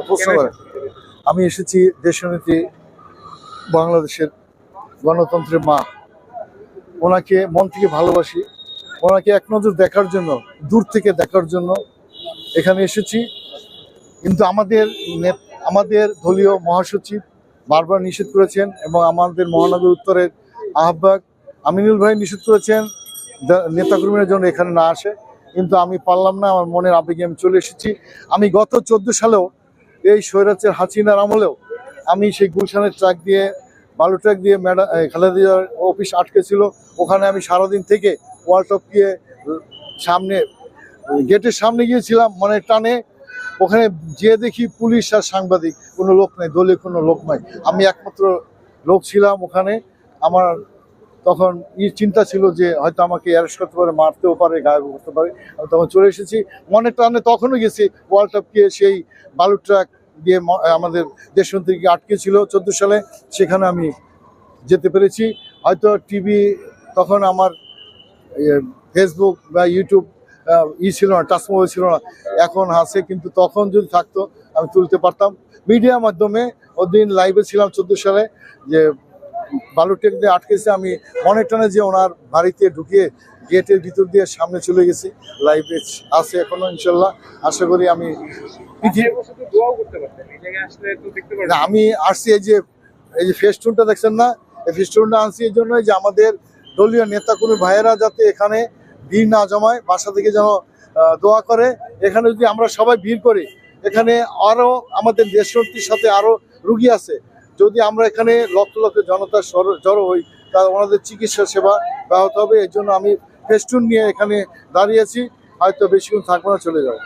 প্রশ্ন করেন। আমি এসেছি দেশনেত্রী, বাংলাদেশের গণতন্ত্রের মা, ওনাকে মন থেকে ভালোবাসি, ওনাকে এক নজর দেখার জন্য, দূর থেকে দেখার জন্য এখানে এসেছি। কিন্তু আমাদের দলীয় মহাসচিব বারবার নিষেধ করেছেন এবং আমাদের মহানগর উত্তরের আহ্বায়ক আমিনুল ভাই নিষেধ করেছেন নেতাকর্মীরা যেন এখানে না আসে, কিন্তু আমি পারলাম না, আমার মনের আবেগে আমি চলে এসেছি। আমি গত 14 সালেও এই স্বৈরাচার হাসিনার আমলেও আমি সেই গুলশানের ট্রাক দিয়ে, বালু ট্রাক দিয়ে খালেদা জিয়ার অফিস আটকে ছিল, ওখানে আমি সারাদিন থেকে ওয়ালটপ গিয়ে সামনে গেটের সামনে গিয়েছিলাম মনের টানে। ওখানে যেয়ে দেখি পুলিশ আর সাংবাদিক, কোনো লোক নাই, দলীয় কোনো লোক নাই, আমি একমাত্র লোক ছিলাম ওখানে। আমার তখন চিন্তা ছিল যে হয়তো আমাকে অ্যারেস্ট করতে পারে, মারতেও পারে, গায়েব করতে পারে। আমি তখন চলে এসেছি মনের টানে। তখনও গেছি ওয়ালটপকে, সেই বালু ট্রাক দিয়ে আমাদের দেশমন্ত্রীকে আটকে ছিল 14 সালে, সেখানে আমি যেতে পেরেছি। হয়তো টিভি তখন আমার ফেসবুক বা ইউটিউব ছিল না, টাচ মোবাইল ছিল না, এখন আছে, কিন্তু তখন যদি থাকতো আমি তুলতে পারতাম। মিডিয়ার মাধ্যমে ওদিন লাইভে ছিলাম 14 সালে, যে বালুটেক দিয়ে আটকেছে, আমি মনে টানে যে ওনার বাড়িতে ঢুকিয়ে গেটের ভিতর দিয়ে সামনে চলে গেছি। লাইভে আছে এখনো, ইনশাল্লাহ আশা করি আমি আমি আসছি। এই যে ফেস্টুনটা দেখছেন না, এই ফেস্টুনটা আনছি এই জন্যই যে আমাদের দলীয় নেতা কোনো ভাইয়েরা যাতে এখানে ভিড় না জমায়, বাসা থেকে যেন দোয়া করে। এখানে যদি আমরা সবাই ভিড় করি, এখানে আরো আমাদের দেশনেত্রীর সাথে আরো রুগী আছে, যদি আমরা এখানে লক্ষ লক্ষ জনতা জড়ো হই, তাহলে ওনাদের চিকিৎসা সেবা ব্যাহত হবে। এর জন্য আমি ফেস্টুন নিয়ে এখানে দাঁড়িয়েছি, হয়তো বেশিক্ষণ থাকবো না, চলে যাবো।